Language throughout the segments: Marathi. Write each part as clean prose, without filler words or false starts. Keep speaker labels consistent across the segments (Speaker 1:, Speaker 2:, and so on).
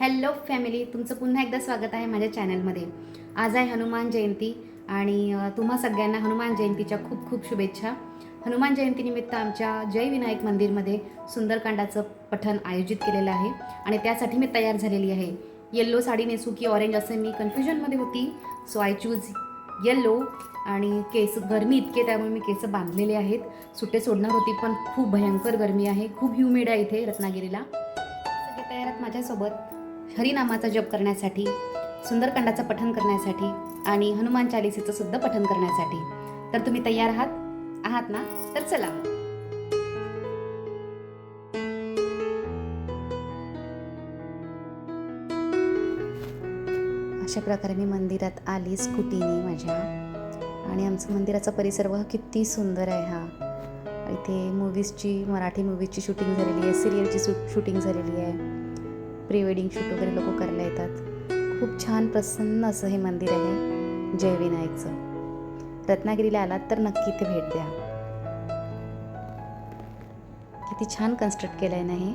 Speaker 1: हॅलो फॅमिली, तुमचं पुन्हा एकदा स्वागत आहे माझ्या चॅनलमध्ये। आज आहे हनुमान जयंती आणि तुम्हा सगळ्यांना हनुमान जयंतीच्या खूप खूप शुभेच्छा। हनुमान जयंतीनिमित्त आमच्या जय विनायक मंदिरमध्ये सुंदरकांडाचं पठण आयोजित केलेलं आहे आणि त्यासाठी मी तयार झालेली आहे। येल्लो साडी नेसू की ऑरेंज असं मी कन्फ्युजनमध्ये होती, सो आय चूज येल्लो। आणि केस गरमी इतके त्यामुळे मी केस बांधलेले आहेत। सुट्टे सोडणार होती पण खूप भयंकर गरमी आहे, खूप ह्युमिड आहे इथे रत्नागिरीला। सगळे तयार आहेत माझ्यासोबत हरिनामाचा जप करण्यासाठी, सुंदरकांडाचं पठण करण्यासाठी आणि हनुमान चालीसेचं सुद्धा पठण करण्यासाठी। तर तुम्ही तयार आहात ना? तर चला। अशा प्रकारे मी मंदिरात आली स्कूटीने माझ्या, आणि आमचं मंदिराचा परिसर बघा किती सुंदर आहे। हा इथे मूवीजची, मराठी मूवीजची शूटिंग झालेली आहे, सिरियलची शूटिंग झालेली आहे, प्री वेडिंग शूट वगैरे लोक करायला येतात। खूप छान प्रसन्न असं हे मंदिर आहे जय विनायकचं। रत्नागिरीला आलात तर नक्की इथे भेट द्या। किती छान कन्स्ट्रक्ट केलं आहे ना हे।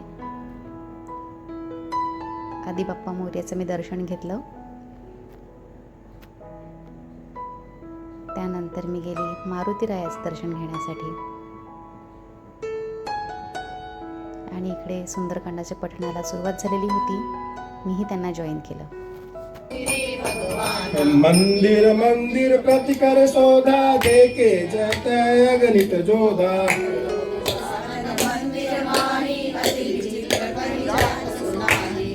Speaker 1: आदी बाप्पा मोरयाचं मी दर्शन घेतलं, त्यानंतर मी गेली मारुतीरायाचं दर्शन घेण्यासाठी आणि इकडे सुंदरकांडाच्या पठणाला सुरुवात झालेली होती, मीही त्यांना जॉईन केलं।
Speaker 2: मंदिर मंदिर प्रतिकर शोधा, देके जतय अगणित जोधा।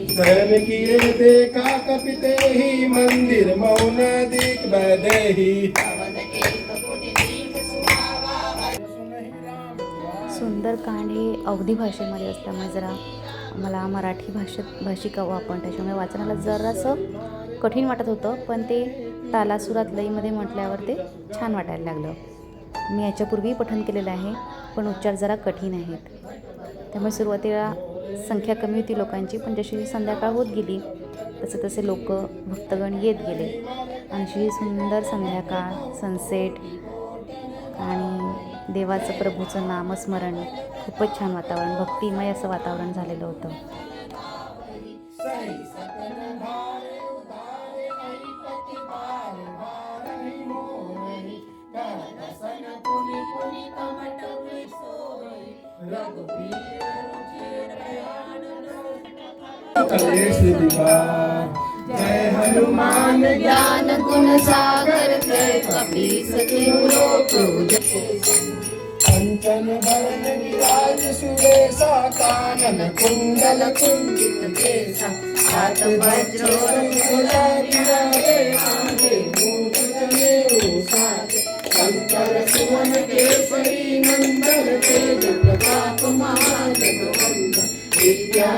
Speaker 2: स्वयं किए देखा कपिते ही, मंदिर मौन दिख बदेही।
Speaker 1: सुंदरकांड हे अवधी भाषेमध्ये असल्यामुळे जरा मला मराठी भाषिक हवं आपण, त्याच्यामुळे वाचनाला जरासं कठीण वाटत होतं, पण ते तालासुरात लईमध्ये म्हटल्यावर ते छान वाटायला लागलं। मी याच्यापूर्वीही पठण केलेलं आहे, पण उच्चार जरा कठीण आहेत, त्यामुळे सुरुवातीला संख्या कमी होती लोकांची, पण जशी संध्याकाळ होत गेली तसे तसे लोक भक्तगण येत गेले आणि अशी सुंदर संध्याकाळ, सनसेट आणि देवाचं प्रभूचं नामस्मरण, खूपच छान वातावरण, भक्तिमय असं वातावरण झालेलं होतं।
Speaker 2: जय हनुमान ज्ञान गुण सागर, जय कपीस कंचन भरण विराज सुरेशा, कानन कुंडल कुंचित केसा। हाथ वज्र शंकर सुवन केसरी नंदन, तेज प्रताप महाजगवंदन विद्या।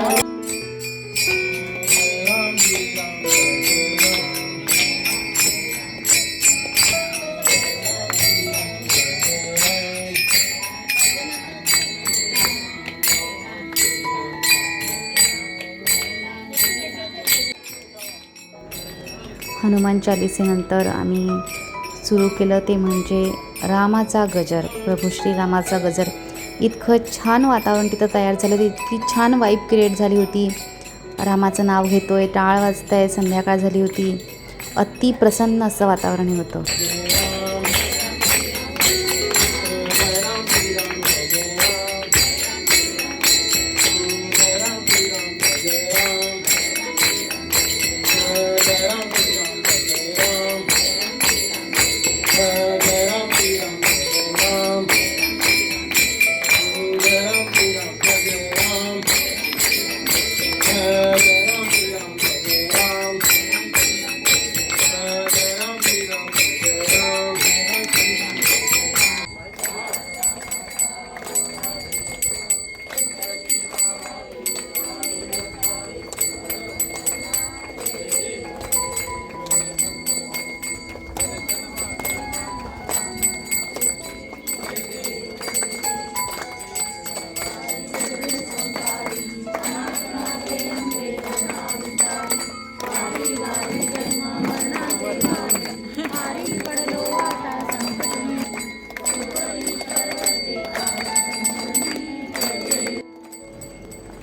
Speaker 1: हनुमान चालिसेनंतर आम्ही सुरू केलं ते म्हणजे रामाचा गजर, प्रभू श्रीरामाचा गजर। इतकं छान वातावरण तिथं तयार झालं, इतकी छान वाईब क्रिएट झाली होती। रामाचं नाव घेतोय, टाळ वाजतंय, संध्याकाळ झाली होती, अति प्रसन्न असं वातावरण होतं।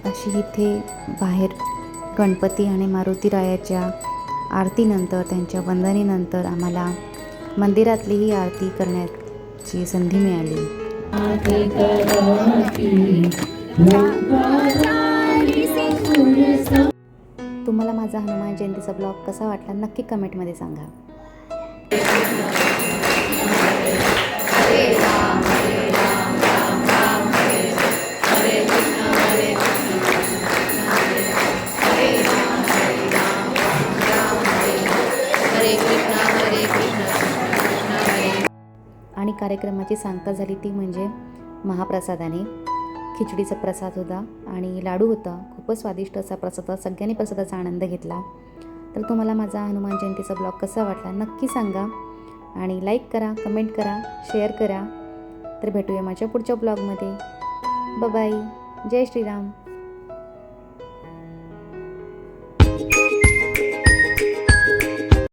Speaker 1: अशी इथे बाहेर गणपती आणि मारुतीरायाच्या आरतीनंतर, त्यांच्या वंदनेनंतर आम्हाला मंदिरातली ही आरती करण्याची संधी मिळाली. तुम्हाला माझा हनुमान जयंतीचा ब्लॉग कसा वाटला नक्की कमेंटमध्ये सांगा. आणि कार्यक्रमाची सांगता झाली ती म्हणजे महाप्रसादाने. खिचडीचा प्रसाद होता आणि लाडू होता. खूपच स्वादिष्ट असा प्रसाद होता. सगळ्यांनी प्रसादाचा आनंद घेतला. तर तुम्हाला माझा हनुमान जयंतीचा ब्लॉग कसा वाटला नक्की सांगा आणि लाईक करा, कमेंट करा, शेअर करा. तर भेटूया माझ्या पुढच्या ब्लॉगमध्ये. बाय. जय श्रीराम.